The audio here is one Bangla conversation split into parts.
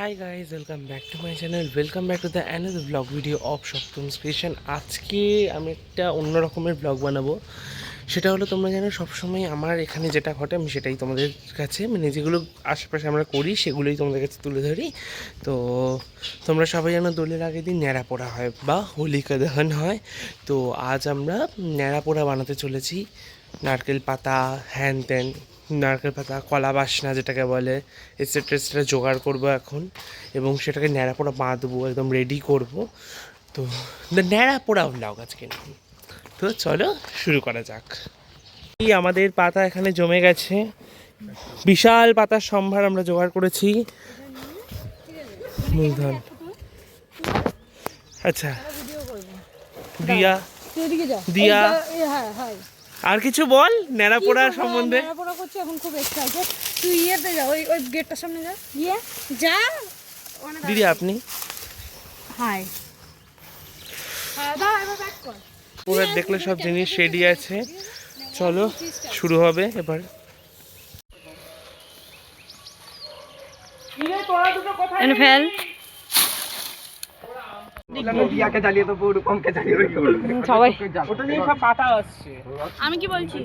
High guys, welcome back to my channel. Welcome back to the another blog video of Saptam's creation. আজকে আমি একটা অন্য রকমের ব্লগ বানাবো। সেটা হলো, তোমরা জানো সবসময় আমার এখানে যেটা ঘটে আমি সেটাই তোমাদের কাছে, মানে যেগুলো আশেপাশে আমরা করি সেগুলোই তোমাদের কাছে তুলে ধরি। তো তোমরা সবাই জানো দোলের আগের দিন ন্যাড়া পোড়া হয় বা হোলিকা দহন হয়। তো আজ আমরা ন্যাড়া পোড়া বানাতে চলেছি। নারকেল পাতা, হ্যান ত্যান, নারকেল পাতা, কলা বাসনা যেটাকে বলে, এক্সেট্রা এক্সেট্রা জোগাড় করবো এখন, এবং সেটাকে ন্যাড়া পোড়া বাঁধবো, একদম রেডি করব। তো ন্যাড়া পোড়া ব্লগ আজকে। তো চলো শুরু করা যাক। এই আমাদের পাতা এখানে জমে গেছে, বিশাল পাতার সম্ভার আমরা জোগাড় করেছি। মূলধন। আচ্ছা, দিয়া দিয়া আর কিছু বল ন্যাড়া পোড়া সম্বন্ধে। ন্যাড়া পোড়া করছি এখন, খুব এক্সাইটেড। তুই ইয়েতে যা, ওই গেটটার সামনে যা, যা। দিদি আপনি হাই, দাও এবার ব্যাক কর। পুরো দেখলে সব জিনিস রেডি আছে, চলো শুরু হবে এবার। ফেল আমি কি বলছি,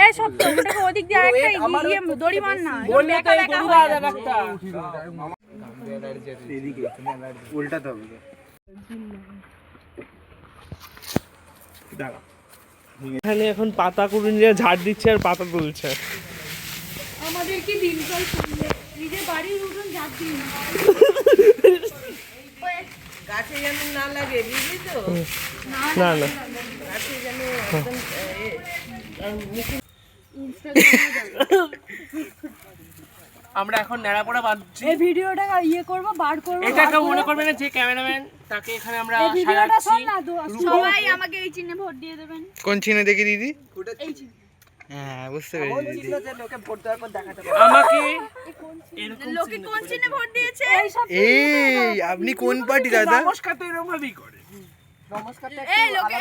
এই সত্য ওদিক দিয়ে আরেকটা দড়ি মার না, উল্টাতে হবে। এখানে এখন পাতা কুড়ুনিরা ঝাড় দিচ্ছে আর পাতা তুলছে। আমাদের কি দিনকাল নিজের বাড়ির উঠোন ঝাড় দিই না, গাছে যেন না লাগে, বুঝলি তো? না না, গাছে যেন আমরা এখন ন্যাড়া পোড়া বাঁধছি। এই ভিডিওটা করব, বার করব। এটা কেউ মনে করবে না যে ক্যামেরাম্যান, তাকে এখানে আমরা ভিডিওটা সাজাচ্ছি। সবাই আমাকে এই চিহ্নে ভোট দিয়ে দেবেন। কোন চিহ্নে দেখি দিদি? এই চিহ্নে। হ্যাঁ, বুঝতে পেরেছি দিদি। লোকে ভোট দেওয়ার পর দেখাতে আমাকে লোকে কোন চিহ্নে ভোট দিয়েছে? এই আপনি কোন পার্টি দাদা? নমস্কার তো এরকম ভাবেই করে। এই লোকে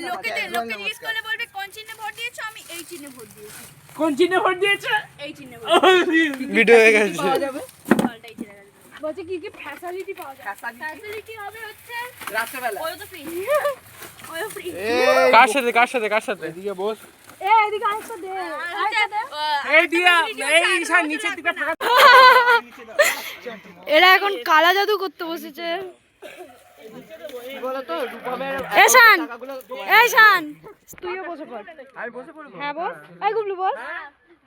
লোকে জিজ্ঞেস করলে বলবে কোন চিহ্নে ভোট দিয়েছো, আমি এই চিহ্নে ভোট দিয়েছি। কোন চিহ্নে ভোট দিয়েছে? এই চিহ্নে ভোট ভিডিও হয়ে গেছে। পাল্টাই ছেড়ে গেছে। বলছে কি ফ্যাসিলিটি পাওয়া যায়? ফ্যাসিলিটি হবে হচ্ছে রাত্রেবেলা ওই তো ফ্রি, ওই ফ্রি। কার সাথে এদিকে বস। এদিকে আরেকটা দে, আরেকটা দে। এই দিয়া, এই ঈশান নিচের দিকে থাকা। এরা এখন কালা জাদু করতে বসেছে। এই শান, তুইও বসে পড়। আমি বসে পড়ব। হ্যাঁ বল, এই গুবলু বল।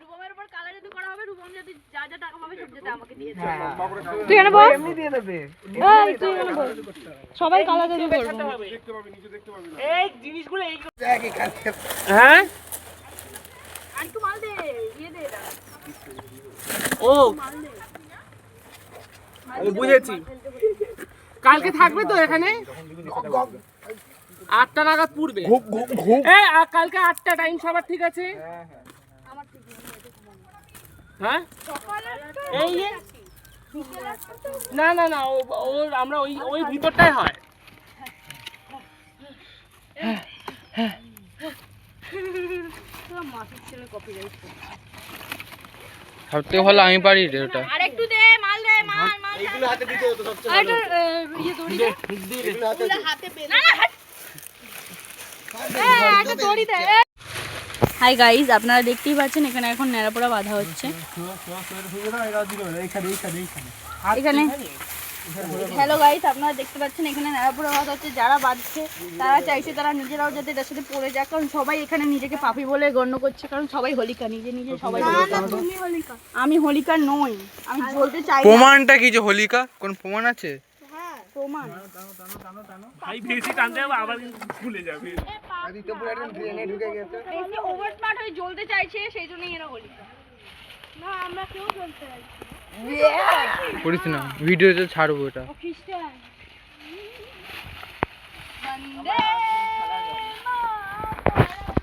রূপমের উপর কালা জাদু করা হবে, রূপম যদি যা যা টাকা পাবে সব যেটা আমাকে দিয়ে দেবে। তুই এখানে বল, এমনি দিয়ে দেবে। এই তুই এখানে বল। সবাই কালা জাদু করবে। এই জিনিসগুলো এই দেখি কালকে। হ্যাঁ, আন্টু মাল দে, দিয়ে দে এটা। ও আমি বুঝেছি। কালকে থাকবে তো এখানে 8টা নাগাদ পূর্বে। এই কালকে 8টা টাইম সবার ঠিক আছে? আমার ঠিক নেই, হ্যাঁ, সকালে এই যে না না না, ও আমরা ওই ভিতরটাই হয়। তো মাসির ছেলে কপিরাইট। সবথেকে ভালো আমি পারি রে ওটা। আর একটু দে, মাল দে, মাল। এইগুলো হাতে দিতে হতো সবচেয়ে আর ভালো। দড়ি দে। এগুলো হাতে দে। হাতে বেঁধে। না হাট। একটা দড়ি দে। হাই গাইস, আপনারা দেখতেই পাচ্ছেন এখানে এখন ন্যাড়া পোড়া বাঁধা হচ্ছে। এখানে হ্যালো গাইস, আপনারা দেখতে পাচ্ছেন এখানে ন্যাড়া পোড়া বাঁধা হচ্ছে। যারা বাঁধছে তারা চাইছে তারা নিজেরাও যাতে এটার সাথে পড়ে যায়, কারণ সবাই এখানে নিজেকে পাপী বলে গণ্য করছে, কারণ সবাই হোলিকা, নিজে নিজে সবাই হোলিকা। আমি হোলিকা নই, আমি বলতে চাই না। প্রমাণটা কি যে হোলিকা? কোন প্রমাণ আছে? প্রমাণ ভাই বেশি টানতে হবে, আবার কিন্তু ভুলে যাবে। বেশি ওভার স্মার্ট হয়ে জ্বলতে চাইছে, সেই জন্যই এরা হোলিকা। না আমরা কেউ জ্বলতে চাইছি করিস না, ভিডিওতে ছাড়বো এটা। ও খ্রিস্টান। বন্দে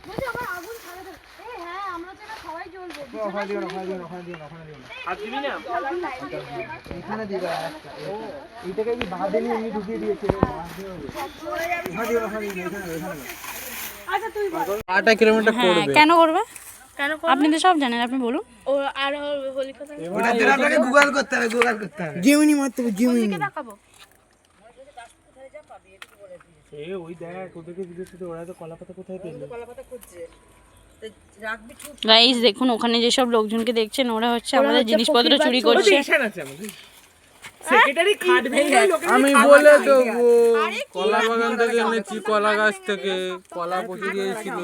বলছি আমার আগুন ছাড়া দাও। এই হ্যাঁ, আমরা তো এটা সবাই জ্বলবো। হাত দিবি না? এখানে দিবা একটা। এইটাকে কি বাঁধে নিয়ে এমনি ঢুকিয়ে দিয়েছে। আচ্ছা তুই বল। 8 কিলোমিটার করবে। কেন করবে? আপনি তো সব জানেন, আপনি বলুন। ও আর হোলি কথা ওটার জন্য আপনাকে গুগল করতে হবে, গুগল করতে হবে। জিমিনি মারতে হবে, জিমিনি। দেখাবো। এ ওই দেখ ওদেরকে জিজ্ঞেস করতে, ওরা তো কলা পাতা কোথায় পেলো? গাইস দেখুন ওখানে যেসব লোকজনকে দেখছেন ওরা হচ্ছে আমাদের জিনিসপত্র চুরি করছে। ঈশান আছে আমাদের সেক্রেটারি খাট ভেঙে আমি বলে দেবো কলা বাগান থেকে এনেছি, কলা গাছ থেকে কলা পচে গিয়েছিল,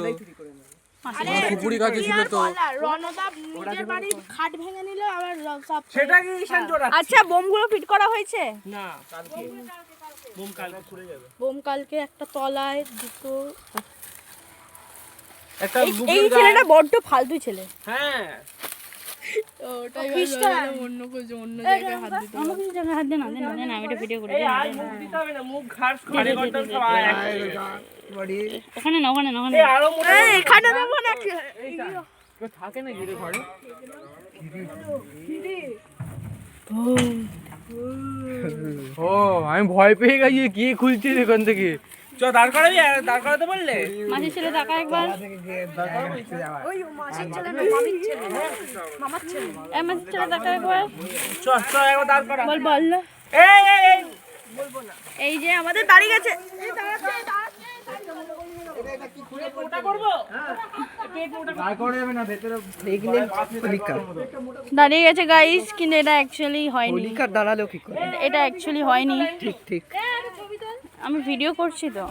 সুপুরি গাছে ছিল তো। রণদা নিজের বাড়ির খাট ভেঙে নিল আবার সব। সেটা কি ঈশান চোরা? আচ্ছা বোমগুলো ফিট করা হয়েছে? না কালকে বোম কালকে ছুড়ে যাবে। বোম কালকে একটা তলায় দুটো। একটা এই ছেলেটা বড্ড ফালতু ছেলে। হ্যাঁ ওটাই অন্য কিছু অন্য জায়গায় হাত দিতে। অন্য কিছু জায়গায় হাত দেন না, দেন আমি এটা ভিডিও করে দিই। আর মুখ দিতে হবে না, মুখ ঘাড় খাড়ে গর্দন সব বডি ওখানে না ওখানে না ওখানে। এই আরো মোটা এখানে দেবো না। কেউ থাকে না গিরে ঘরে। ও আমি ভয় পেয়ে গেছি, কি খুলছিস এখান থেকে? চ দাঁড় করাবি, দাঁড় করাতে বললে মাঝের ছেলে টাকা একবার। থেকে গিয়ে যাচ্ছে যাওয়া। মাঝের ছেলে টাকা একবার চ চ একবার দাঁড় করা। বল বল। এই এই এই এই যে আমাদের দাঁড়িয়ে গেছে। ওটা করবো দাঁড় করে যাবে না ভেতরে দেখলে লিখা দাঁড়িয়ে গেছে গাইস, কিন্তু এটা অ্যাকচুয়ালি হয়নি। লিখা দাঁড়ালেও কি করে? এটা অ্যাকচুয়ালি হয়নি। ঠিক ঠিক। আমি ভিডিও করছি তো।